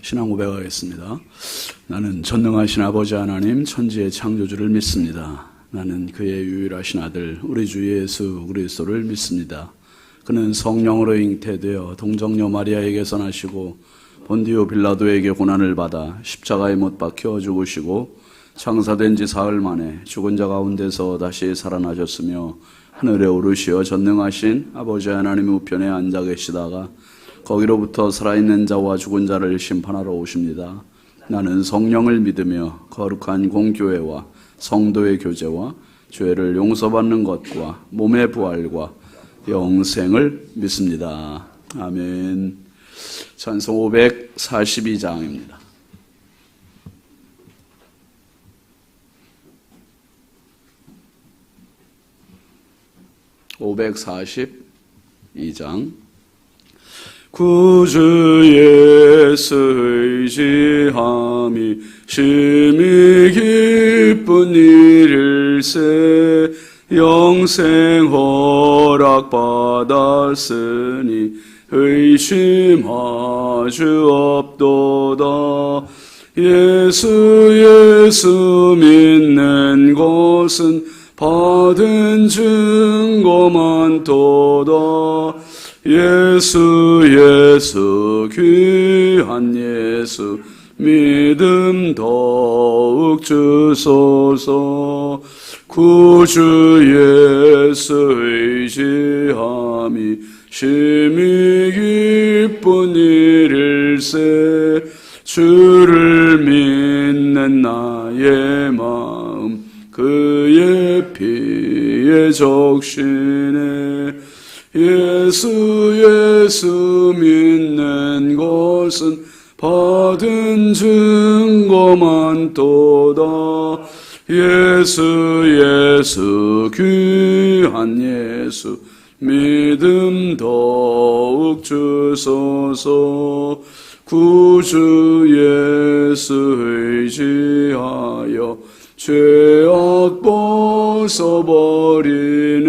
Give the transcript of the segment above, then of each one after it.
신앙 고백하겠습니다. 나는 전능하신 아버지 하나님 천지의 창조주를 믿습니다. 나는 그의 유일하신 아들 우리 주 예수 그리스도를 믿습니다. 그는 성령으로 잉태되어 동정녀 마리아에게서 나시고 본디오 빌라도에게 고난을 받아 십자가에 못 박혀 죽으시고 창사된 지 사흘 만에 죽은 자 가운데서 다시 살아나셨으며 하늘에 오르시어 전능하신 아버지 하나님의 우편에 앉아 계시다가 거기로부터 살아있는 자와 죽은 자를 심판하러 오십니다. 나는 성령을 믿으며 거룩한 공교회와 성도의 교제와 죄를 용서받는 것과 몸의 부활과 영생을 믿습니다. 아멘. 찬송 542장입니다. (542장) 구주 예수 의지함이 심히 기쁜 일일세 영생 허락 받았으니 의심하주 없도다. 예수 믿는 것은 받은 증거 많도다. 예수 귀한 예수 믿음 더욱 주소서. 구주 예수 의지함이 심히 기쁜 일일세 주를 믿는 나의 마음 그의 피에 적시네. 예수 믿는 것은 받은 증거 많도다. 예수 귀한 예수 믿음 더욱 주소서. 구주 예수 의지하여 죄악 벗어버리네.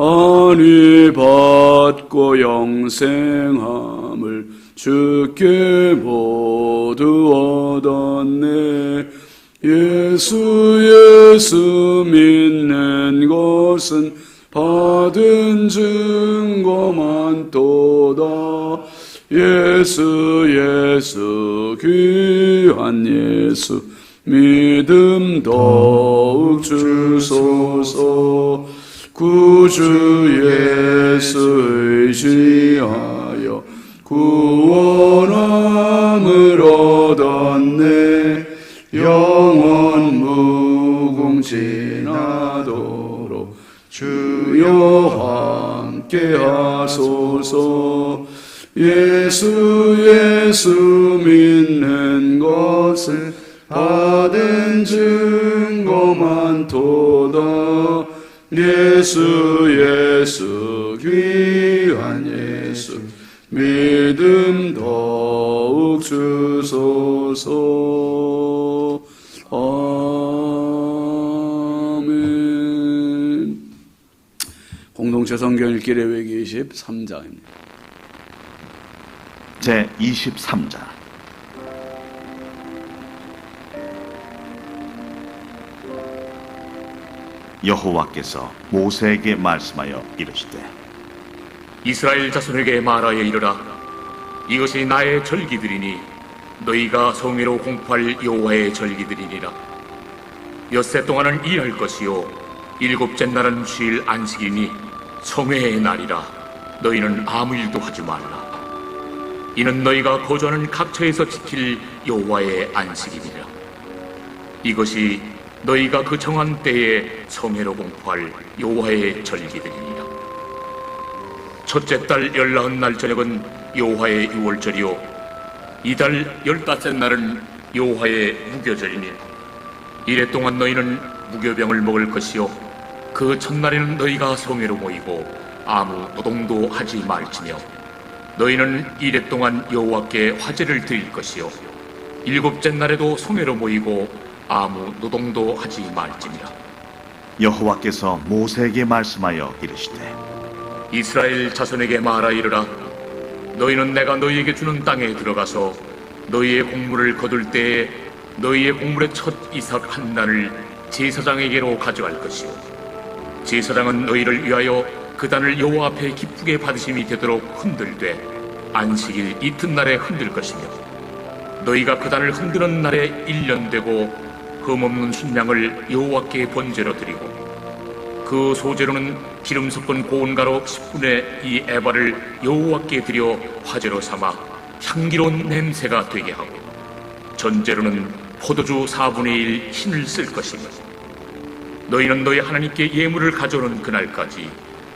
안위 받고 영생함을 주께 모두 얻었네. 예수 믿는 것은 받은 증거 많도다. 예수 귀한 예수 믿음 더욱 주소서. 구주 예수 의지하여 구원함을 얻었네. 영원 무궁지나도록 주여 함께 하소서. 예수 믿는 것을 받은 증거 많도다. 예수 귀한 예수 믿음 더욱 주소서. 아멘. 공동체 성경 읽기 레위기 23장입니다. 제 23장. 여호와께서 모세에게 말씀하여 이르시되 이스라엘 자손에게 말하여 이르라. 이것이 나의 절기들이니 너희가 성회로 공포할 여호와의 절기들이니라. 엿새 동안은 일할 것이요 일곱째 날은 쉴 안식이니 성회의 날이라. 너희는 아무 일도 하지 말라. 이는 너희가 거주하는 각처에서 지킬 여호와의 안식이니라. 이것이 너희가 그 정한 때에 성회로 공포할 여호와의 절기들이니라. 첫째 달 19날 저녁은 여호와의 유월절이요 이달 15째 날은 여호와의 무교절이니 이래 동안 너희는 무교병을 먹을 것이요 그 첫날에는 너희가 성회로 모이고 아무 노동도 하지 말지며 너희는 이래 동안 여호와께 화제를 드릴 것이요 일곱째 날에도 성회로 모이고 아무 노동도 하지 말지니라. 여호와께서 모세에게 말씀하여 이르시되 이스라엘 자손에게 말하 이르라. 너희는 내가 너희에게 주는 땅에 들어가서 너희의 곡물을 거둘 때에 너희의 곡물의 첫 이삭 한 단을 제사장에게로 가져갈 것이요 제사장은 너희를 위하여 그 단을 여호와 앞에 기쁘게 받으심이 되도록 흔들되 안식일 이튿날에 흔들 것이며 너희가 그 단을 흔드는 날에 1년 되고 흠없는 순양을 여호와께 번제로 드리고 그 소제로는 기름 섞은 고운 가루 10분의 2 에바를 여호와께 드려 화제로 삼아 향기로운 냄새가 되게 하고 전제로는 포도주 4분의 1 흰을 쓸 것이며 너희는 너희 하나님께 예물을 가져오는 그날까지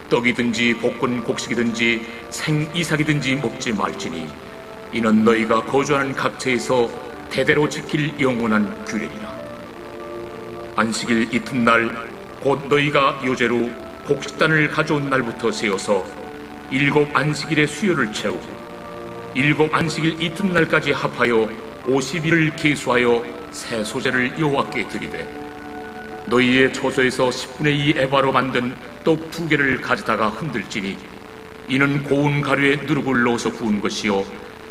떡이든지 볶은 곡식이든지 생이삭이든지 먹지 말지니 이는 너희가 거주하는 각처에서 대대로 지킬 영원한 규례니라. 안식일 이튿날 곧 너희가 요제로 곡식단을 가져온 날부터 세워서 7 안식일의 수요를 채우고 7 안식일 이튿날까지 합하여 50일을 계수하여 새 소제를 여호와께 드리되 너희의 초소에서 10분의 2 에바로 만든 떡 2개를 가져다가 흔들지니 이는 고운 가루에 누룩을 넣어서 구운 것이요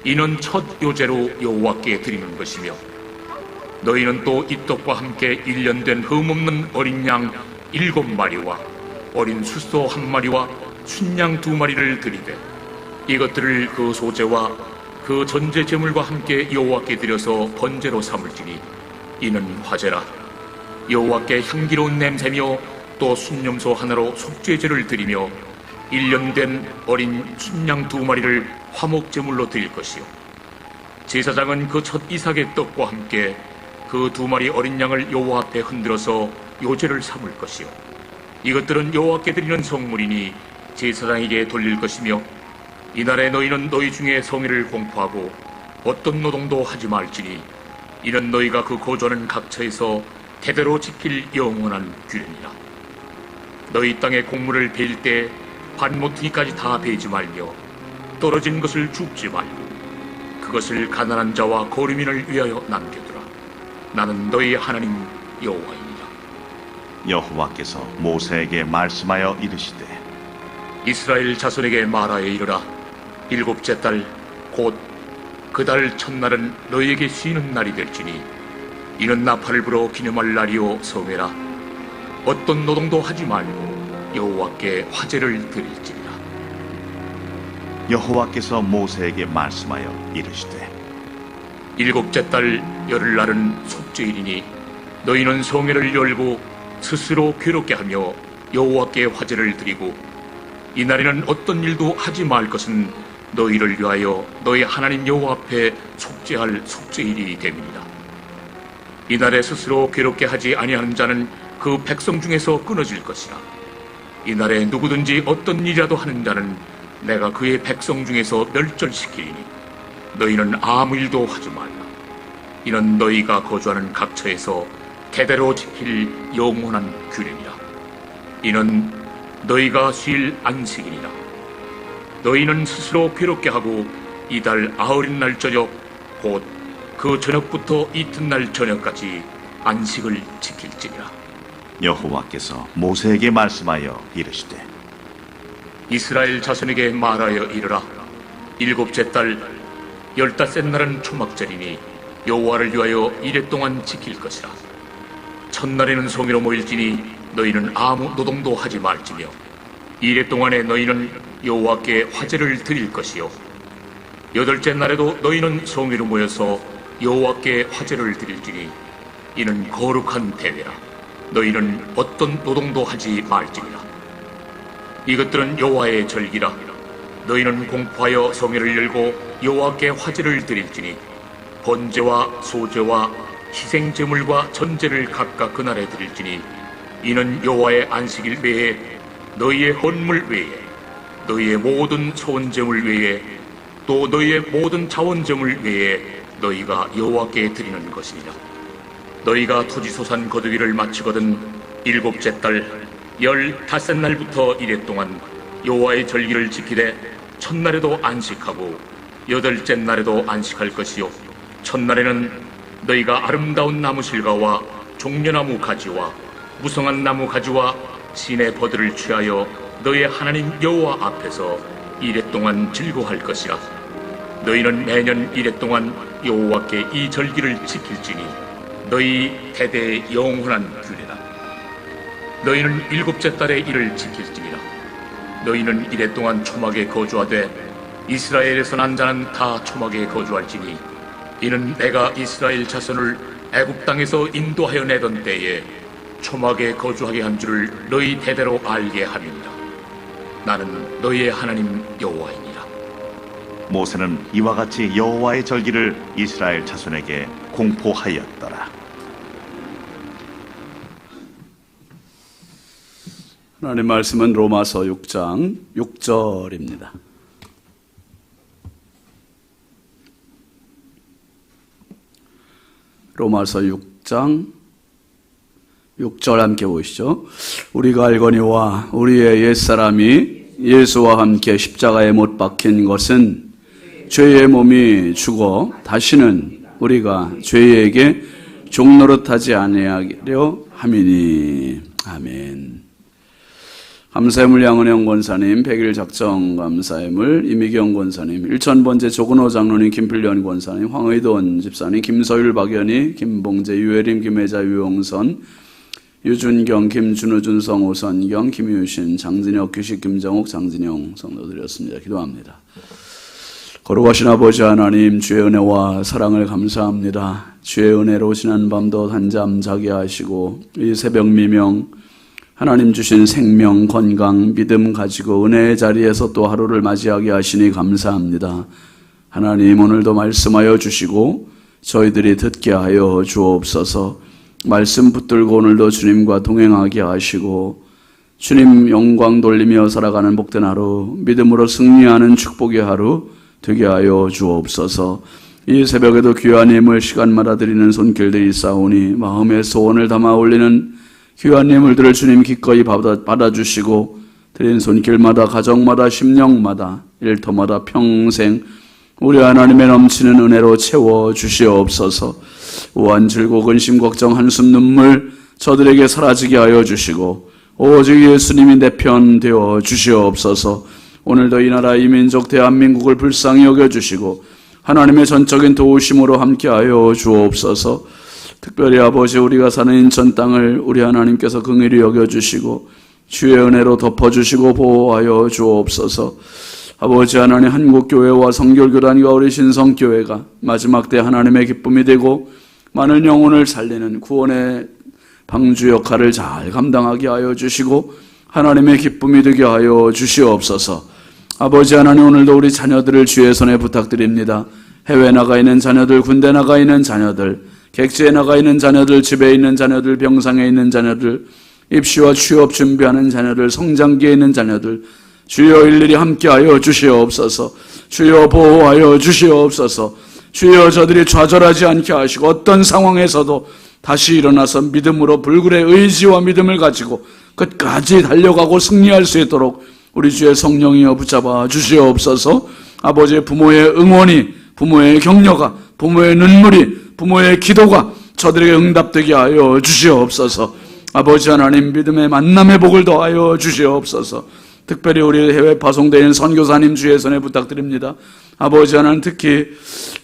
이는 첫 요제로 여호와께 드리는 것이며 너희는 또 이 떡과 함께 1년 된 흠없는 어린 양 7마리와 어린 숫소 1마리와 순양 2마리를 드리되 이것들을 그 소제와 그 전제 제물과 함께 여호와께 드려서 번제로 삼을지니 이는 화제라. 여호와께 향기로운 냄새며 또 순염소 하나로 속죄제를 드리며 1년 된 어린 순양 2마리를 화목 제물로 드릴 것이요 제사장은 그 첫 이삭의 떡과 함께 그 2마리 어린 양을 여호와 앞에 흔들어서 요제를 삼을 것이요 이것들은 여호와께 드리는 성물이니 제사장에게 돌릴 것이며 이날에 너희는 너희 중에 성의를 공포하고 어떤 노동도 하지 말지니 이는 너희가 그 거주하는 각처에서 대대로 지킬 영원한 규례니라. 너희 땅에 곡물을 베일 때 반모퉁이까지 다 베지 말며 떨어진 것을 줍지 말고 그것을 가난한 자와 거류민을 위하여 남겨두라. 나는 너희 하나님 여호와이니라. 여호와께서 모세에게 말씀하여 이르시되 이스라엘 자손에게 말하여 이르라. 7째 달 곧 그 달 첫날은 너희에게 쉬는 날이 될지니 이는 나팔을 불어 기념할 날이요 성회라. 어떤 노동도 하지 말고 여호와께 화제를 드릴지니라. 여호와께서 모세에게 말씀하여 이르시되 7째 달 열흘날은 속죄일이니 너희는 성회를 열고 스스로 괴롭게 하며 여호와께 화제를 드리고 이날에는 어떤 일도 하지 말 것은 너희를 위하여 너희 하나님 여호와 앞에 속죄할 속죄일이 됨이니라. 이날에 스스로 괴롭게 하지 아니하는 자는 그 백성 중에서 끊어질 것이라. 이날에 누구든지 어떤 일이라도 하는 자는 내가 그의 백성 중에서 멸절시키리니 너희는 아무 일도 하지 말라. 이는 너희가 거주하는 각처에서 대대로 지킬 영원한 규례니라. 이는 너희가 쉴 안식이니라. 너희는 스스로 괴롭게 하고 이달 아흘날 저녁 곧 그 저녁부터 이튿날 저녁까지 안식을 지킬지니라. 여호와께서 모세에게 말씀하여 이르시되 이스라엘 자손에게 말하여 이르라. 7째 달 15째 날은 초막절이니 여호와를 위하여 이레 동안 지킬 것이라. 첫날에는 성회로 모일지니 너희는 아무 노동도 하지 말지며 이레 동안에 너희는 여호와께 화제를 드릴 것이요 8째 날에도 너희는 성회로 모여서 여호와께 화제를 드릴지니 이는 거룩한 대회라. 너희는 어떤 노동도 하지 말지니라. 이것들은 여호와의 절기라. 너희는 공포하여 성회를 열고 여호와께 화제를 드릴지니 번제와 소제와 희생제물과 전제를 각각 그날에 드릴지니 이는 여호와의 안식일 외에 너희의 헌물 외에 너희의 모든 소원제물 외에 또 너희의 모든 자원제물 외에 너희가 여호와께 드리는 것이니라. 너희가 토지소산 거두기를 마치거든 7째 달 15날부터 이레 동안 여호와의 절기를 지키되 첫날에도 안식하고 8째 날에도 안식할 것이요 첫날에는 너희가 아름다운 나무 실과와 종려나무 가지와 무성한 나무 가지와 신의 버들을 취하여 너희 하나님 여호와 앞에서 이레 동안 즐거워할 것이라. 너희는 매년 이래 동안 여호와께 이 절기를 지킬지니 너희 대대의 영원한 규례라. 너희는 일곱째 달에 이를 지킬지니라. 너희는 이래 동안 초막에 거주하되 이스라엘에서 난 자는 다 초막에 거주할지니 이는 내가 이스라엘 자손을 애굽 땅에서 인도하여 내던 때에 초막에 거주하게 한 줄을 너희 대대로 알게 함이니라. 나는 너희의 하나님 여호와이니라. 모세는 이와 같이 여호와의 절기를 이스라엘 자손에게 공포하였더라. 하나님 말씀은 로마서 6장 6절입니다. 로마서 6장 6절 함께 보시죠. 우리가 알거니와 우리의 옛사람이 예수와 함께 십자가에 못 박힌 것은 죄의 몸이 죽어 다시는 우리가 죄에게 종노릇하지 아니하려 함이니. 아멘. 감사의물 양은영 권사님, 백일 작정 감사의물 이미경 권사님, 1000번째 조근호 장로님, 김필련 권사님, 황의돈 집사님, 김서율 박연희, 김봉재, 유혜림, 김혜자, 유용선, 유준경, 김준우, 준성, 오선경, 김유신, 장진혁, 규식, 김정욱, 장진영 성도드렸습니다. 기도합니다. 거룩하신 아버지 하나님, 주의 은혜와 사랑을 감사합니다. 주의 은혜로 지난밤도 단잠 자게 하시고 이 새벽 미명 하나님 주신 생명, 건강, 믿음 가지고 은혜의 자리에서 또 하루를 맞이하게 하시니 감사합니다. 하나님 오늘도 말씀하여 주시고 저희들이 듣게 하여 주옵소서. 말씀 붙들고 오늘도 주님과 동행하게 하시고 주님 영광 돌리며 살아가는 복된 하루, 믿음으로 승리하는 축복의 하루 되게 하여 주옵소서. 이 새벽에도 귀한 예물 시간마다 드리는 손길들이 있사오니 마음의 소원을 담아 올리는 귀한 예물들을 주님 기꺼이 받아주시고 드린 손길마다 가정마다 심령마다 일터마다 평생 우리 하나님의 넘치는 은혜로 채워주시옵소서. 우한 즐거운 근심 걱정 한숨 눈물 저들에게 사라지게 하여 주시고 오직 예수님이 내 편 되어 주시옵소서. 오늘도 이 나라 이 민족 대한민국을 불쌍히 여겨주시고 하나님의 전적인 도우심으로 함께하여 주옵소서. 특별히 아버지 우리가 사는 인천 땅을 우리 하나님께서 긍휼히 여겨주시고 주의 은혜로 덮어주시고 보호하여 주옵소서. 아버지 하나님 한국교회와 성결교단과 우리 신성교회가 마지막 때 하나님의 기쁨이 되고 많은 영혼을 살리는 구원의 방주 역할을 잘 감당하게 하여 주시고 하나님의 기쁨이 되게 하여 주시옵소서. 아버지 하나님 오늘도 우리 자녀들을 주의 손에 부탁드립니다. 해외 나가 있는 자녀들, 군대 나가 있는 자녀들, 객지에 나가 있는 자녀들, 집에 있는 자녀들, 병상에 있는 자녀들, 입시와 취업 준비하는 자녀들, 성장기에 있는 자녀들, 주여 일일이 함께하여 주시옵소서. 주여 보호하여 주시옵소서. 주여 저들이 좌절하지 않게 하시고 어떤 상황에서도 다시 일어나서 믿음으로 불굴의 의지와 믿음을 가지고 끝까지 달려가고 승리할 수 있도록 우리 주의 성령이여 붙잡아 주시옵소서. 아버지의 부모의 응원이, 부모의 격려가, 부모의 눈물이, 부모의 기도가 저들에게 응답되게 하여 주시옵소서. 아버지 하나님 믿음의 만남의 복을 더하여 주시옵소서. 특별히 우리 해외 파송되어 있는 선교사님 주의 손에 부탁드립니다. 아버지 하나님 특히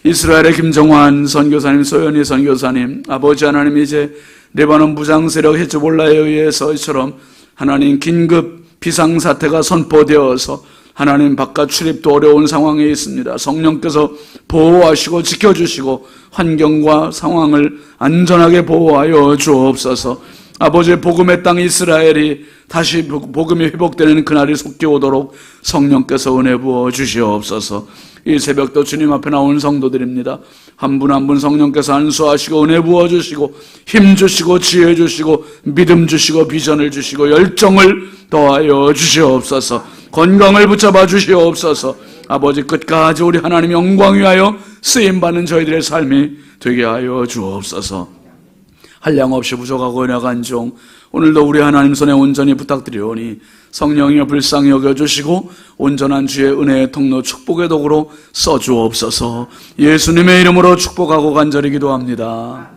이스라엘의 김정환 선교사님, 소연희 선교사님, 아버지 하나님 이제 레바논 무장세력 헤즈볼라에 의해서 이처럼 하나님 긴급 비상사태가 선포되어서 하나님 바깥 출입도 어려운 상황에 있습니다. 성령께서 보호하시고 지켜주시고 환경과 상황을 안전하게 보호하여 주옵소서. 아버지의 복음의 땅 이스라엘이 다시 복음이 회복되는 그날이 속히 오도록 성령께서 은혜 부어 주시옵소서. 이 새벽도 주님 앞에 나온 성도들입니다. 한 분 한 분 성령께서 안수하시고 은혜 부어 주시고 힘 주시고 지혜 주시고 믿음 주시고 비전을 주시고 열정을 더하여 주시옵소서. 건강을 붙잡아 주시옵소서. 아버지 끝까지 우리 하나님 영광 위하여 쓰임받는 저희들의 삶이 되게 하여 주옵소서. 한량없이 부족하고 연약한 종 오늘도 우리 하나님 손에 온전히 부탁드리오니 성령이여 불쌍히 여겨주시고 온전한 주의 은혜의 통로 축복의 도구로 써주옵소서. 예수님의 이름으로 축복하고 간절히 기도합니다.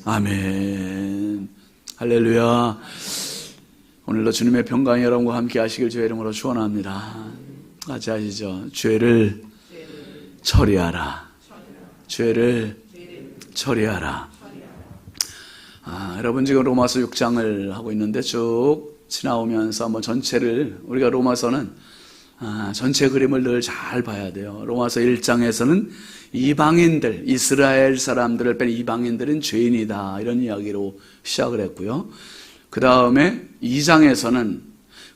아멘. 할렐루야. 오늘도 주님의 평강이 여러분과 함께 하시길 주의 이름으로 축원합니다. 같이 하시죠. 죄를 처리하라. 죄를 처리하라. 여러분 지금 로마서 6장을 하고 있는데 쭉 지나오면서 한번 전체를, 우리가 로마서는 전체 그림을 늘 잘 봐야 돼요. 로마서 1장에서는 이방인들, 이스라엘 사람들을 뺀 이방인들은 죄인이다, 이런 이야기로 시작을 했고요. 그 다음에 2장에서는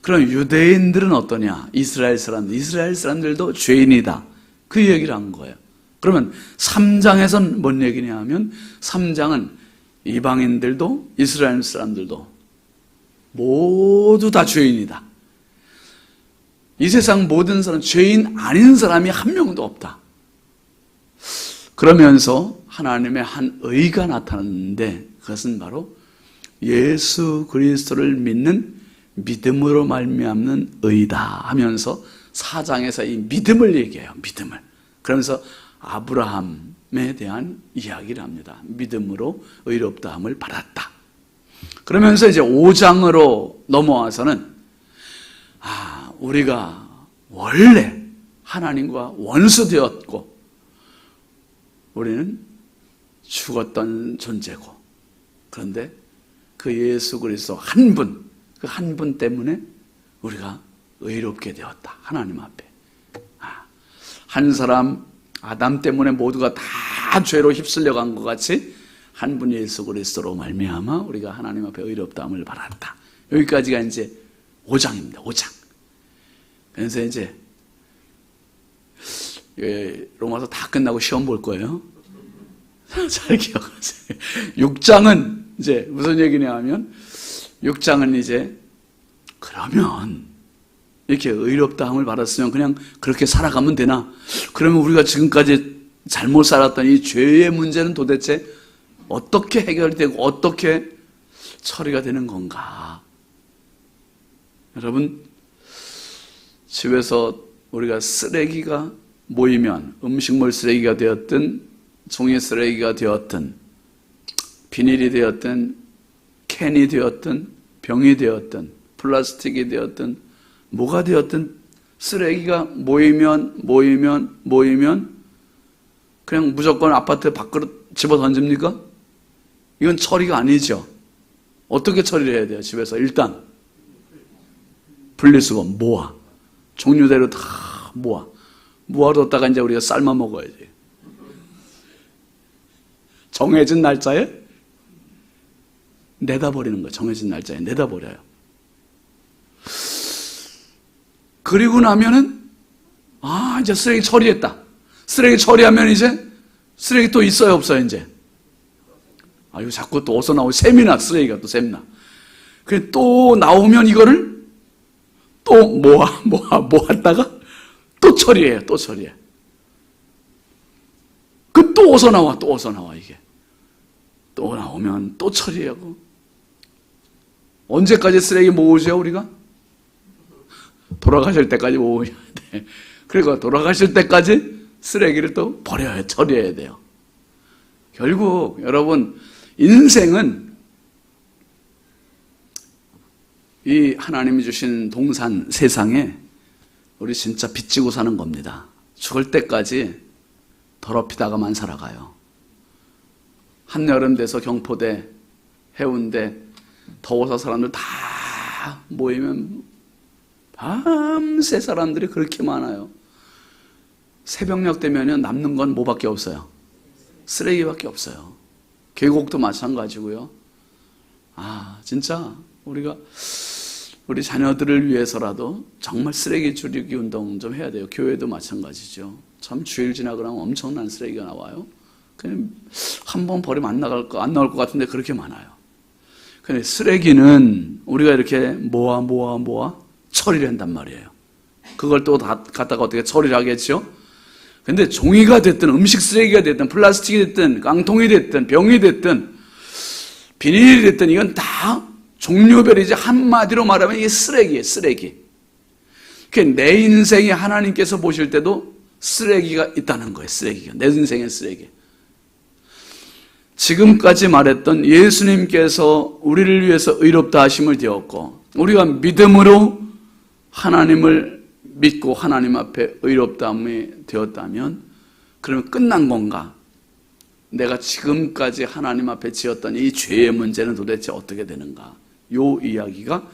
그럼 유대인들은 어떠냐? 이스라엘 사람들도 죄인이다, 그 얘기를 한 거예요. 그러면 3장에서는 뭔 얘기냐 하면 3장은 이방인들도 이스라엘 사람들도 모두 다 죄인이다. 이 세상 모든 사람, 죄인 아닌 사람이 한 명도 없다. 그러면서 하나님의 한 의가 나타났는데 그것은 바로 예수 그리스도를 믿는 믿음으로 말미암는 의다 하면서 4장에서 이 믿음을 얘기해요. 믿음을. 그러면서 아브라함에 대한 이야기를 합니다. 믿음으로 의롭다함을 받았다. 그러면서 이제 5장으로 넘어와서는 우리가 원래 하나님과 원수되었고 우리는 죽었던 존재고, 그런데 그 예수 그리스도 한 분, 그 한 분 때문에 우리가 의롭게 되었다. 하나님 앞에. 한 사람 아담 때문에 모두가 다 죄로 휩쓸려 간 것 같이 한 분 예수 그리스도로 말미암아 우리가 하나님 앞에 의롭다함을 받았다. 여기까지가 이제 5장입니다. 5장. 그래서 이제 로마서 다 끝나고 시험 볼 거예요. 잘 기억하세요. 6장은 이제 무슨 얘기냐 하면 6장은 이제 그러면 이렇게 의롭다함을 받았으면 그냥 그렇게 살아가면 되나? 그러면 우리가 지금까지 잘못 살았던 이 죄의 문제는 도대체 어떻게 해결되고 어떻게 처리가 되는 건가? 여러분, 집에서 우리가 쓰레기가 모이면 음식물 쓰레기가 되었든 종이 쓰레기가 되었든 비닐이 되었든 캔이 되었든 병이 되었든 플라스틱이 되었든 뭐가 되었든 쓰레기가 모이면 그냥 무조건 아파트 밖으로 집어 던집니까? 이건 처리가 아니죠. 어떻게 처리를 해야 돼요? 집에서 일단 분리수거 모아, 종류대로 다 모아뒀다가 이제 우리가 삶아 먹어야지. 정해진 날짜에 내다 버리는 거예요. 정해진 날짜에 내다 버려요. 그리고 나면은 이제 쓰레기 처리했다. 쓰레기 처리하면 이제 쓰레기 또 있어요, 없어요? 이제 이거 자꾸 또 어디서 나오고 샘이나 쓰레기가 또 샘나. 그래 또 나오면 이거를 또 모았다가 또 처리해요. 또 처리해. 그 또 어디서 나와 이게. 또 나오면 또 처리하고. 언제까지 쓰레기 모으죠, 우리가? 돌아가실 때까지 모으셔야 돼. 그리고 돌아가실 때까지 쓰레기를 또 버려야, 처리해야 돼요. 결국 여러분, 인생은 이 하나님이 주신 동산 세상에 우리 진짜 빚지고 사는 겁니다. 죽을 때까지 더럽히다가만 살아가요. 한여름 돼서 경포대, 해운대 더워서 사람들 다 모이면 밤새 사람들이 그렇게 많아요. 새벽녘 되면 남는 건 뭐밖에 없어요? 쓰레기밖에 없어요. 계곡도 마찬가지고요. 진짜 우리가 우리 자녀들을 위해서라도 정말 쓰레기 줄이기 운동 좀 해야 돼요. 교회도 마찬가지죠. 참 주일 지나고 나면 엄청난 쓰레기가 나와요. 그냥 한 번 버리면 안 나올 것 같은데 그렇게 많아요. 근데 쓰레기는 우리가 이렇게 모아 처리를 한단 말이에요. 그걸 또 다 갖다가 어떻게 처리를 하겠죠? 근데 종이가 됐든 음식 쓰레기가 됐든 플라스틱이 됐든 깡통이 됐든 병이 됐든 비닐이 됐든 이건 다 종류별이지 한마디로 말하면 이게 쓰레기예요. 쓰레기. 내 인생에 하나님께서 보실 때도 쓰레기가 있다는 거예요. 쓰레기가. 내 인생의 쓰레기. 지금까지 말했던 예수님께서 우리를 위해서 의롭다 하심을 되었고 우리가 믿음으로 하나님을 믿고 하나님 앞에 의롭다함이 되었다면 그러면 끝난 건가? 내가 지금까지 하나님 앞에 지었던 이 죄의 문제는 도대체 어떻게 되는가? 요 이야기가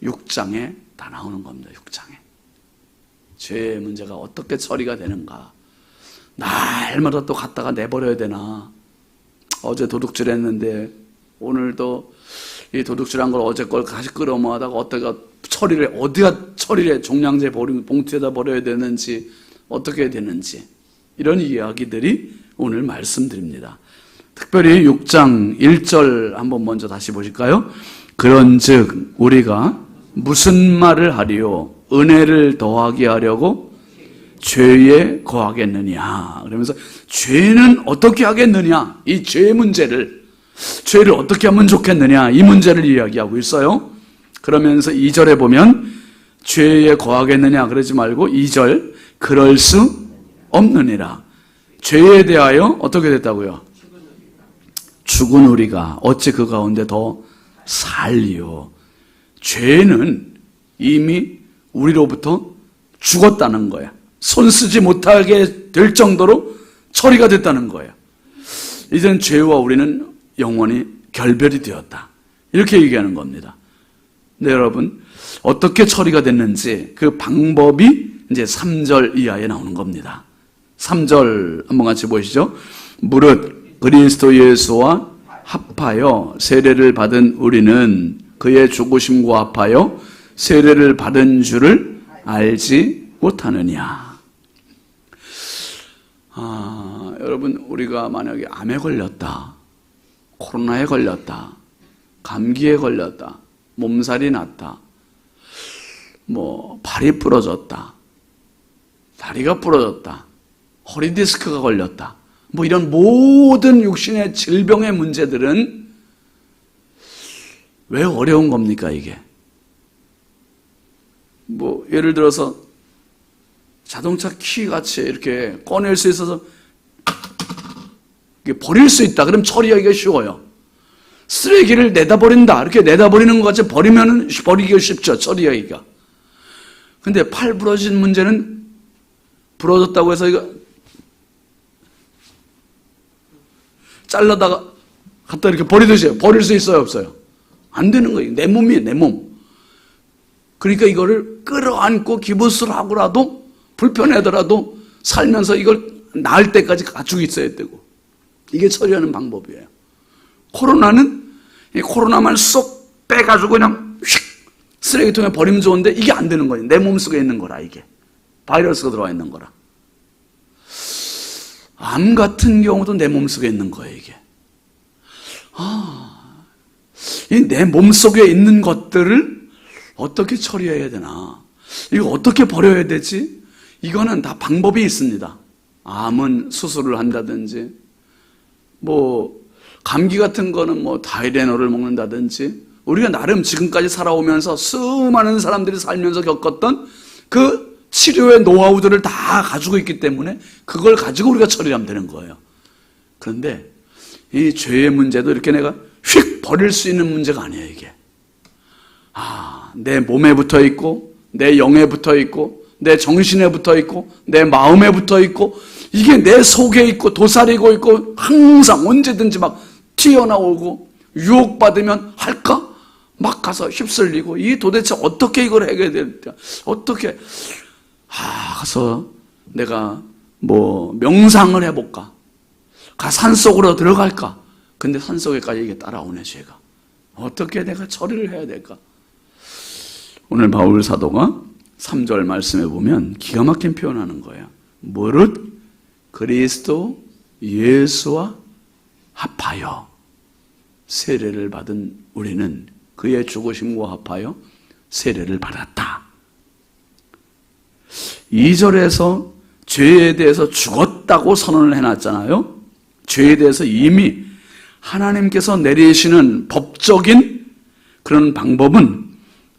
6장에 다 나오는 겁니다. 6장에. 죄의 문제가 어떻게 처리가 되는가? 날마다 또 갖다가 내버려야 되나? 어제 도둑질 했는데 오늘도 이 도둑질한 걸 어제 걸 다시 끌어모아다가 어디가 처리를 종량제 봉투에다 버려야 되는지 어떻게 해야 되는지 이런 이야기들이 오늘 말씀드립니다. 특별히 6장 1절 한번 먼저 다시 보실까요? 그런즉 우리가 무슨 말을 하리요? 은혜를 더하게 하려고 죄에 거하겠느냐? 그러면서 죄는 어떻게 하겠느냐? 이 죄의 문제를, 죄를 어떻게 하면 좋겠느냐? 이 문제를 이야기하고 있어요. 그러면서 2절에 보면 죄에 거하겠느냐 그러지 말고 2절 그럴 수 없느니라. 죄에 대하여 어떻게 됐다고요? 죽은 우리가 어찌 그 가운데 더 살리요? 죄는 이미 우리로부터 죽었다는 거야. 손 쓰지 못하게 될 정도로 처리가 됐다는 거예요. 이젠 죄와 우리는 영원히 결별이 되었다. 이렇게 얘기하는 겁니다. 네, 여러분, 어떻게 처리가 됐는지 그 방법이 이제 3절 이하에 나오는 겁니다. 3절 한번 같이 보시죠. 무릇 그리스도 예수와 합하여 세례를 받은 우리는 그의 죽으심과 합하여 세례를 받은 줄을 알지 못하느냐. 여러분, 우리가 만약에 암에 걸렸다, 코로나에 걸렸다, 감기에 걸렸다, 몸살이 났다, 발이 부러졌다, 다리가 부러졌다, 허리 디스크가 걸렸다, 이런 모든 육신의 질병의 문제들은 왜 어려운 겁니까, 이게? 예를 들어서 자동차 키 같이 이렇게 꺼낼 수 있어서 버릴 수 있다. 그럼 처리하기가 쉬워요. 쓰레기를 내다버린다. 이렇게 내다버리는 것 같이 버리면 버리기가 쉽죠. 처리하기가. 근데 팔 부러진 문제는 부러졌다고 해서 이거 잘라다가 갖다 이렇게 버리듯이 버릴 수 있어요, 없어요? 안 되는 거예요. 내 몸이에요, 내 몸. 그러니까 이거를 끌어안고 기부스하고라도 불편하더라도 살면서 이걸 나을 때까지 가지고 있어야 되고, 이게 처리하는 방법이에요. 코로나는 코로나만 쏙 빼가지고 그냥 휙 쓰레기통에 버리면 좋은데 이게 안 되는 거예요. 내 몸속에 있는 거라. 이게 바이러스가 들어와 있는 거라. 암 같은 경우도 내 몸속에 있는 거예요. 이게 내 몸속에 있는 것들을 어떻게 처리해야 되나, 이거 어떻게 버려야 되지? 이거는 다 방법이 있습니다. 암은 수술을 한다든지, 감기 같은 거는 다이레놀을 먹는다든지, 우리가 나름 지금까지 살아오면서 수많은 사람들이 살면서 겪었던 그 치료의 노하우들을 다 가지고 있기 때문에 그걸 가지고 우리가 처리하면 되는 거예요. 그런데 이 죄의 문제도 이렇게 내가 휙 버릴 수 있는 문제가 아니에요, 이게. 내 몸에 붙어 있고, 내 영에 붙어 있고, 내 정신에 붙어 있고, 내 마음에 붙어 있고, 이게 내 속에 있고 도사리고 있고 항상 언제든지 막 튀어나오고 유혹받으면 할까? 막 가서 휩쓸리고, 이 도대체 어떻게 이걸 해결해야 될까? 어떻게 가서 내가 명상을 해볼까? 산속으로 들어갈까? 근데 산속에까지 이게 따라오네, 죄가. 어떻게 내가 처리를 해야 될까? 오늘 바울 사도가 3절 말씀에 보면 기가 막힌 표현하는 거예요. 무릇 그리스도 예수와 합하여 세례를 받은 우리는 그의 죽으심과 합하여 세례를 받았다. 2절에서 죄에 대해서 죽었다고 선언을 해놨잖아요. 죄에 대해서 이미 하나님께서 내리시는 법적인 그런 방법은,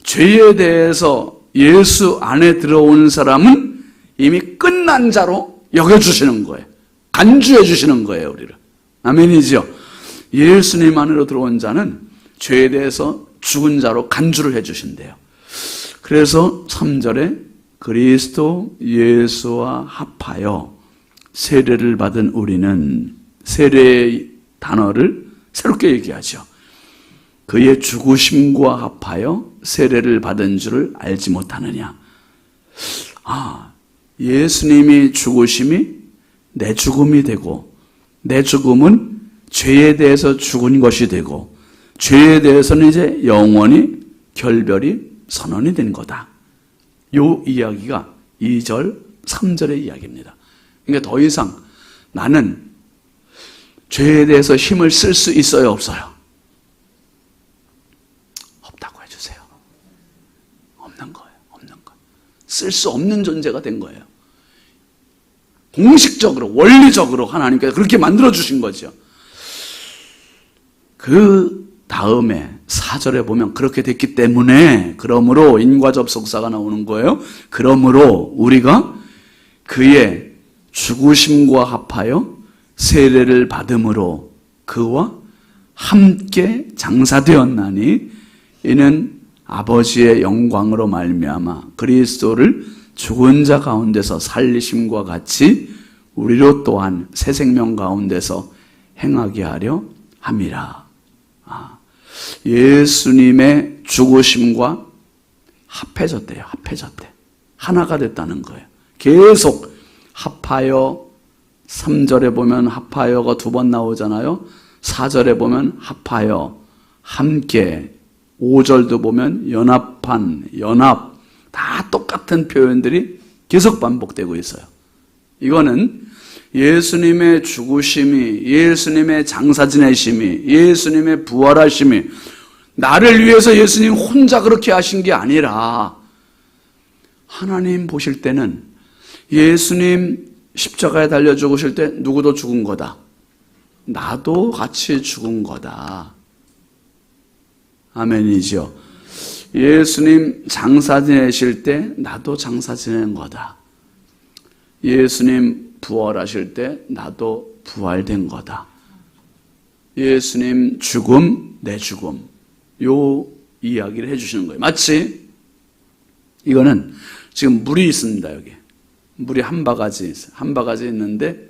죄에 대해서 예수 안에 들어온 사람은 이미 끝난 자로 여겨주시는 거예요. 간주해 주시는 거예요, 우리를. 아멘이죠? 예수님 안으로 들어온 자는 죄에 대해서 죽은 자로 간주를 해 주신대요. 그래서 3절에 그리스도 예수와 합하여 세례를 받은 우리는 세례의 단어를 새롭게 얘기하죠. 그의 죽으심과 합하여 세례를 받은 줄을 알지 못하느냐. 예수님이 죽으심이 내 죽음이 되고, 내 죽음은 죄에 대해서 죽은 것이 되고, 죄에 대해서는 이제 영원히 결별이 선언이 된 거다. 요 이야기가 2절, 3절의 이야기입니다. 그러니까 더 이상 나는 죄에 대해서 힘을 쓸 수 있어요, 없어요? 없다고 해주세요. 없는 거예요. 없는 거. 쓸 수 없는 존재가 된 거예요. 공식적으로, 원리적으로 하나님께서 그렇게 만들어주신 거죠. 그 다음에 4절에 보면 그렇게 됐기 때문에, 그러므로 인과접속사가 나오는 거예요. 그러므로 우리가 그의 죽으심과 합하여 세례를 받음으로 그와 함께 장사되었나니, 이는 아버지의 영광으로 말미암아 그리스도를 죽은 자 가운데서 살리심과 같이 우리로 또한 새 생명 가운데서 행하게 하려 함이라. 예수님의 죽으심과 합해졌대요. 합해졌대. 하나가 됐다는 거예요. 계속 합하여, 3절에 보면 합하여가 2번 나오잖아요. 4절에 보면 합하여, 함께, 5절도 보면 연합한, 연합, 다 똑같은 표현들이 계속 반복되고 있어요. 이거는 예수님의 죽으심이, 예수님의 장사 지내심이, 예수님의 부활하심이 나를 위해서 예수님 혼자 그렇게 하신 게 아니라, 하나님 보실 때는 예수님 십자가에 달려 죽으실 때 누구도 죽은 거다. 나도 같이 죽은 거다. 아멘이죠. 예수님 장사 지내실 때 나도 장사 지내는 거다. 예수님 부활하실 때 나도 부활된 거다. 예수님 죽음, 내 죽음. 요 이야기를 해주시는 거예요. 마치 이거는 지금 물이 있습니다. 여기 물이 한 바가지 있어요. 한 바가지 있는데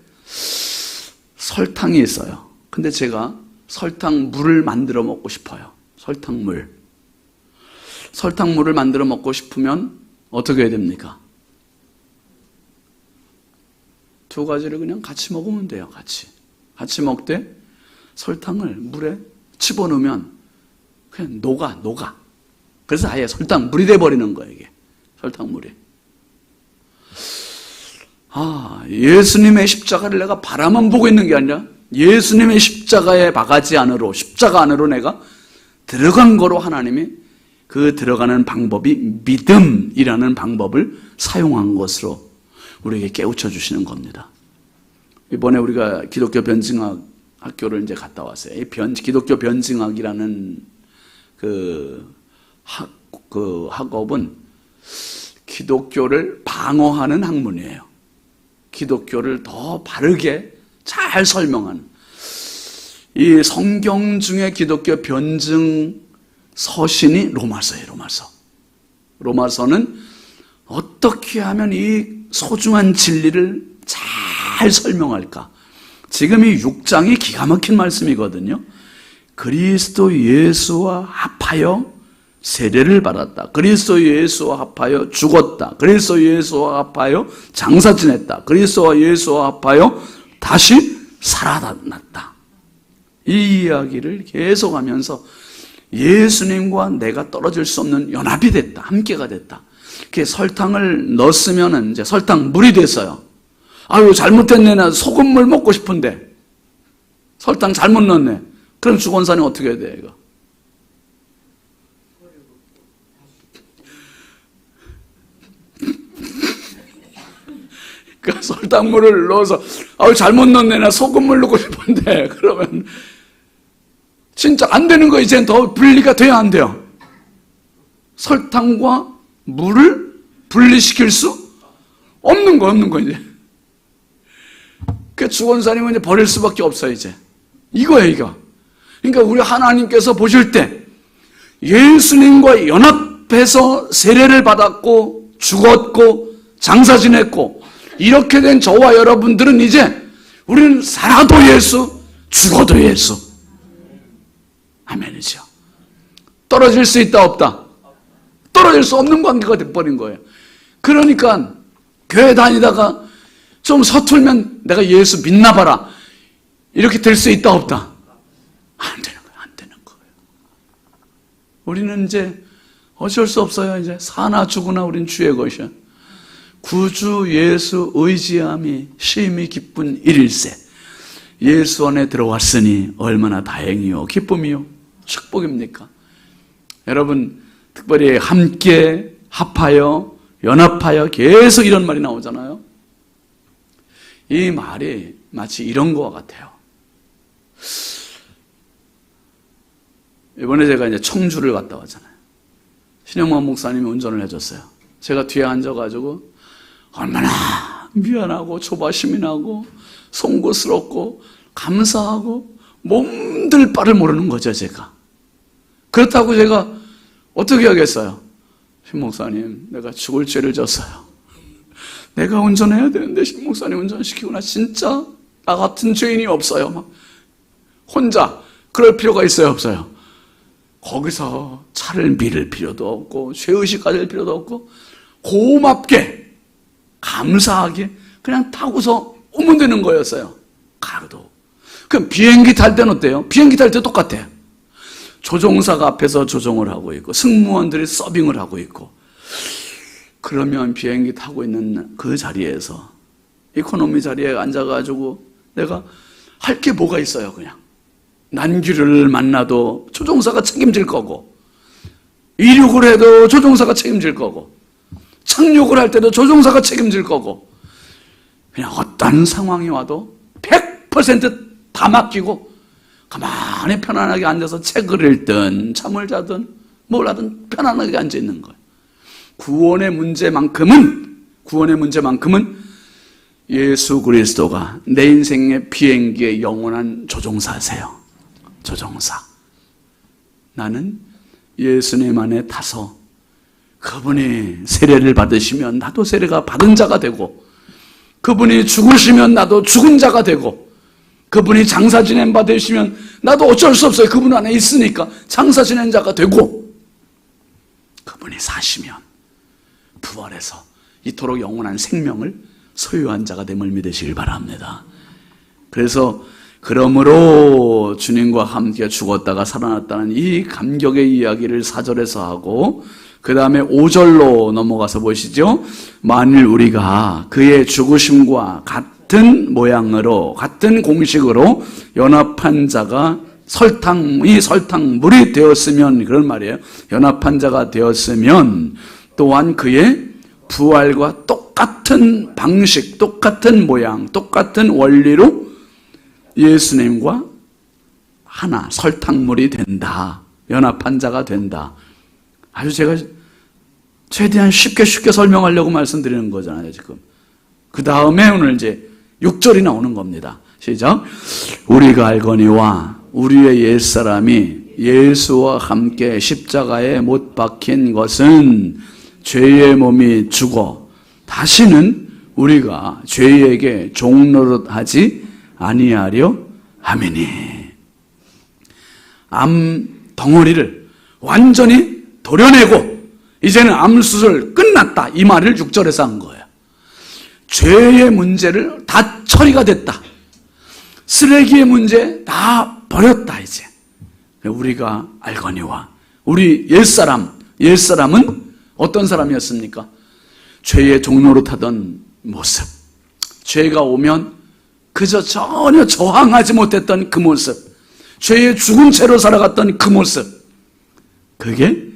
설탕이 있어요. 근데 제가 설탕물을 만들어 먹고 싶어요. 설탕물을 만들어 먹고 싶으면 어떻게 해야 됩니까? 2가지를 그냥 같이 먹으면 돼요. 같이 먹되 설탕을 물에 집어넣으면 그냥 녹아. 그래서 아예 설탕물이 돼버리는 거예요. 이게 설탕물이. 예수님의 십자가를 내가 바라만 보고 있는 게 아니라 예수님의 십자가의 바가지 안으로, 십자가 안으로 내가 들어간 거로 하나님이 그 들어가는 방법이 믿음이라는 방법을 사용한 것으로 우리에게 깨우쳐 주시는 겁니다. 이번에 우리가 기독교 변증학 학교를 이제 갔다 왔어요. 이 기독교 변증학이라는 그 학업은 기독교를 방어하는 학문이에요. 기독교를 더 바르게 잘 설명하는. 이 성경 중에 기독교 변증 서신이 로마서예요. 로마서는 어떻게 하면 이 소중한 진리를 잘 설명할까? 지금 이 6장이 기가 막힌 말씀이거든요. 그리스도 예수와 합하여 세례를 받았다. 그리스도 예수와 합하여 죽었다. 그리스도 예수와 합하여 장사 지냈다. 그리스도와 예수와 합하여 다시 살아났다. 이 이야기를 계속하면서 예수님과 내가 떨어질 수 없는 연합이 됐다. 함께가 됐다. 이렇게 설탕을 넣었으면 이제 설탕물이 됐어요. 아유, 잘못됐네. 나 소금물 먹고 싶은데. 설탕 잘못 넣었네. 그럼 죽은 사람이 어떻게 해야 돼, 이거? 그러니까 설탕물을 넣어서, 아유, 잘못 넣었네. 나 소금물 넣고 싶은데. 그러면 진짜 안 되는 거 이제는 더 분리가 돼야 안 돼요. 설탕과 물을 분리시킬 수 없는 거, 이제. 그 죽은 사람은 이제 버릴 수밖에 없어요, 이제. 이거예요, 이거. 그러니까 우리 하나님께서 보실 때 예수님과 연합해서 세례를 받았고, 죽었고, 장사 지냈고, 이렇게 된 저와 여러분들은 이제 우리는 살아도 예수, 죽어도 예수. 아멘이죠. 떨어질 수 있다 없다? 떨어질 수 없는 관계가 돼버린 거예요. 그러니까 교회 다니다가 좀 서툴면 내가 예수 믿나 봐라, 이렇게 될 수 있다 없다? 안 되는 거예요. 안 되는 거예요. 우리는 이제 어쩔 수 없어요. 이제 사나 죽으나 우린 주의 것이야. 구주 예수 의지함이 심히 기쁜 일일세. 예수 안에 들어왔으니 얼마나 다행이요 기쁨이요 축복입니까? 여러분, 특별히 함께 합하여 연합하여 계속 이런 말이 나오잖아요. 이 말이 마치 이런 거와 같아요. 이번에 제가 이제 청주를 갔다 왔잖아요. 신영만 목사님이 운전을 해줬어요. 제가 뒤에 앉아가지고 얼마나 미안하고 조바심이 나고 송구스럽고 감사하고 몸둘 바를 모르는 거죠, 제가. 그렇다고 제가 어떻게 하겠어요? 신 목사님, 내가 죽을 죄를 졌어요. 내가 운전해야 되는데 신 목사님 운전시키고 나 진짜 나 같은 죄인이 없어요. 막 혼자 그럴 필요가 있어요, 없어요? 거기서 차를 밀을 필요도 없고 죄의식 가질 필요도 없고 고맙게 감사하게 그냥 타고서 오면 되는 거였어요. 가로도. 그럼 비행기 탈 때는 어때요? 비행기 탈 때 똑같아요. 조종사가 앞에서 조종을 하고 있고 승무원들이 서빙을 하고 있고, 그러면 비행기 타고 있는 그 자리에서 이코노미 자리에 앉아가지고 내가 할 게 뭐가 있어요? 그냥 난귀를 만나도 조종사가 책임질 거고, 이륙을 해도 조종사가 책임질 거고, 착륙을 할 때도 조종사가 책임질 거고, 그냥 어떤 상황이 와도 100% 맡기고 가만히 편안하게 앉아서 책을 읽든 잠을 자든 뭘 하든 편안하게 앉아 있는 거예요. 구원의 문제만큼은 예수 그리스도가 내 인생의 비행기의 영원한 조종사세요. 조종사. 나는 예수님 안에 타서 그분이 세례를 받으시면 나도 세례가 받은 자가 되고, 그분이 죽으시면 나도 죽은 자가 되고, 그분이 장사 지낸 바 되시면 나도 어쩔 수 없어요. 그분 안에 있으니까 장사 지낸 자가 되고, 그분이 사시면 부활해서 이토록 영원한 생명을 소유한 자가 됨을 믿으시길 바랍니다. 그래서 그러므로 주님과 함께 죽었다가 살아났다는 이 감격의 이야기를 4절에서 하고, 그 다음에 5절로 넘어가서 보시죠. 만일 우리가 그의 죽으심과 같은 모양으로 같은 공식으로 연합한 자가 설탕물이 되었으면, 그런 말이에요. 연합한 자가 되었으면 또한 그의 부활과 똑같은 방식, 똑같은 모양, 똑같은 원리로 예수님과 하나 설탕물이 된다. 연합한 자가 된다. 아주 제가 최대한 쉽게 설명하려고 말씀드리는 거잖아요, 지금. 그 다음에 오늘 이제 6절이 나오는 겁니다. 시작. 우리가 알거니와 우리의 옛사람이 예수와 함께 십자가에 못 박힌 것은 죄의 몸이 죽어 다시는 우리가 죄에게 종노릇하지 아니하려 함이니. 암 덩어리를 완전히 도려내고 이제는 암수술 끝났다, 이 말을 6절에서 한 거예요. 죄의 문제를 다 처리가 됐다. 쓰레기의 문제 다 버렸다. 이제 우리가 알거니와 우리 옛사람은 어떤 사람이었습니까? 죄의 종노릇하던 모습, 죄가 오면 그저 전혀 저항하지 못했던 그 모습, 죄의 죽은 채로 살아갔던 그 모습, 그게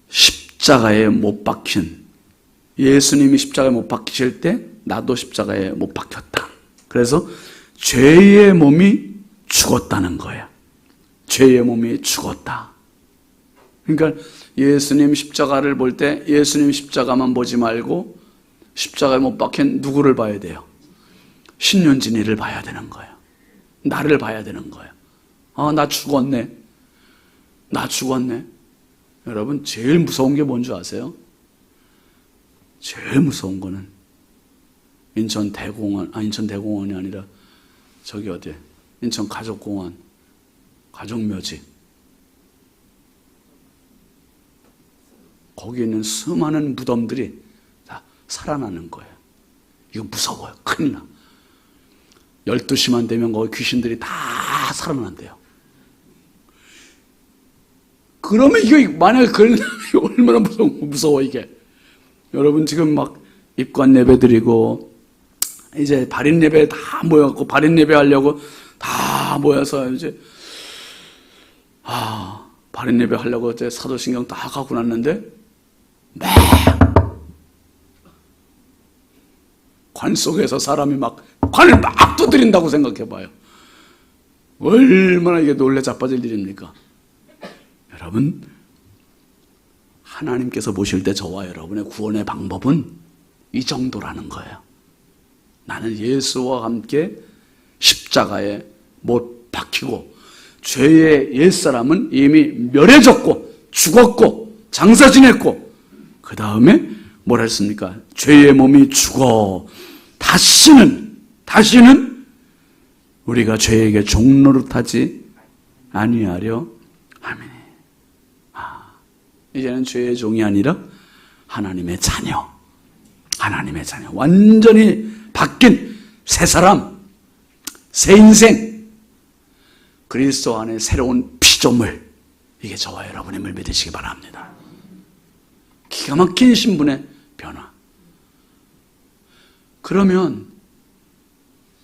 십자가에 못 박힌, 예수님이 십자가에 못 박히실 때 나도 십자가에 못 박혔다. 그래서 죄의 몸이 죽었다는 거예요. 죄의 몸이 죽었다. 그러니까 예수님 십자가를 볼 때 예수님 십자가만 보지 말고 십자가에 못 박힌 누구를 봐야 돼요? 신윤진이를 봐야 되는 거예요. 나를 봐야 되는 거예요. 나 죽었네. 나 죽었네. 여러분, 제일 무서운 게 뭔지 아세요? 제일 무서운 거는 인천 대공원이 아니라 저기 어디 인천 가족공원, 가족묘지, 거기 있는 수많은 무덤들이 다 살아나는 거예요. 이거 무서워요. 큰일 나. 12시만 되면 거기 귀신들이 다 살아난대요. 그러면 이게 만약에 그러면 얼마나 무서워 이게. 여러분 지금 막 입관 예배 드리고 이제 발인 예배 다 모여갖고 발인 예배 하려고 다 모여서 이제 발인 예배 하려고 이제 사도신경 다 갖고 났는데 막 관 속에서 사람이 막 관을 막 두드린다고 생각해봐요. 얼마나 이게 놀래 자빠질 일입니까? 여러분, 하나님께서 보실 때 저와 여러분의 구원의 방법은 이 정도라는 거예요. 나는 예수와 함께 십자가에 못 박히고 죄의 옛사람은 이미 멸해졌고 죽었고 장사 지냈고 그 다음에 뭘 했습니까? 죄의 몸이 죽어 다시는 우리가 죄에게 종노릇하지 아니하려 하미니. 이제는 죄의 종이 아니라 하나님의 자녀, 완전히 바뀐 새 사람, 새 인생, 그리스도 안에 새로운 피조물, 이게 저와 여러분임을 믿으시기 바랍니다. 기가 막힌 신분의 변화. 그러면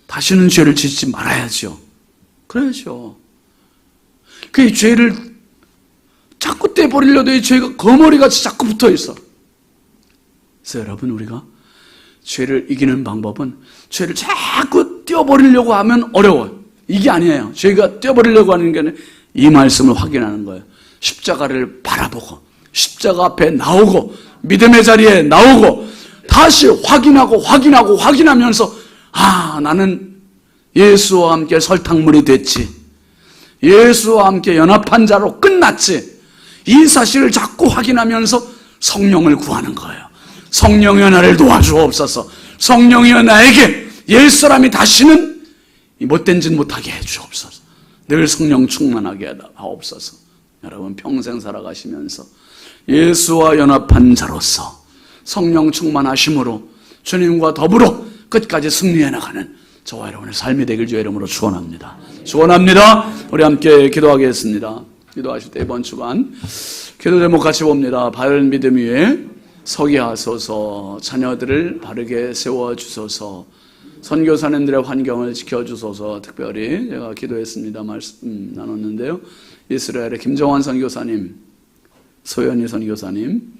다시는 죄를 짓지 말아야죠. 그래야죠. 그 죄를 자꾸 떼버리려도 이 죄가 거머리같이 자꾸 붙어 있어. 그래서 여러분, 우리가 죄를 이기는 방법은 죄를 자꾸 떼어버리려고 하면 어려워요. 이게 아니에요. 죄가 떼어버리려고 하는 게 아니라 이 말씀을 확인하는 거예요. 십자가를 바라보고 십자가 앞에 나오고 믿음의 자리에 나오고 다시 확인하면서 나는 예수와 함께 설탕물이 됐지, 예수와 함께 연합한 자로 끝났지, 이 사실을 자꾸 확인하면서 성령을 구하는 거예요. 성령이여 나를 도와주옵소서. 성령이여 나에게 옛사람이 다시는 못된 짓 못하게 해주옵소서. 늘 성령 충만하게 하옵소서. 여러분, 평생 살아가시면서 예수와 연합한 자로서 성령 충만하심으로 주님과 더불어 끝까지 승리해 나가는 저와 여러분의 삶이 되길 주의 이름으로 축원합니다. 우리 함께 기도하겠습니다. 기도하실 때 이번 주간 기도 제목 같이 봅니다. 바른 믿음 위에 서게 하소서. 자녀들을 바르게 세워주소서. 선교사님들의 환경을 지켜주소서. 특별히 제가 기도했습니다. 말씀 나눴는데요. 이스라엘의 김정환 선교사님, 소연이 선교사님,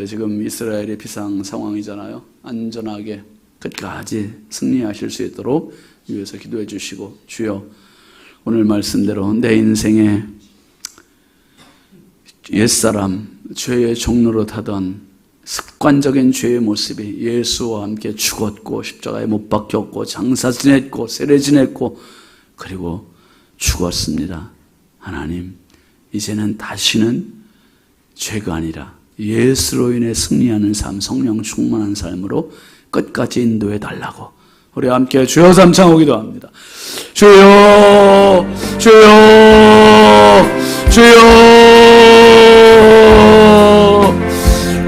지금 이스라엘의 비상 상황이잖아요. 안전하게 끝까지 승리하실 수 있도록 위해서 기도해 주시고, 주여 오늘 말씀대로 내 인생에 옛사람, 죄의 종노릇하던 습관적인 죄의 모습이 예수와 함께 죽었고 십자가에 못 박혔고 장사 지냈고 세례 지냈고 그리고 죽었습니다. 하나님, 이제는 다시는 죄가 아니라 예수로 인해 승리하는 삶, 성령 충만한 삶으로 끝까지 인도해 달라고 우리 함께 주여 삼창하고 기도합니다. 주여, 주여, 주여.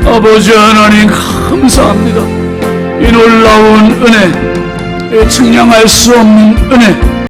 아버지 하나님 감사합니다. 이 놀라운 은혜, 이 측량할 수 없는 은혜,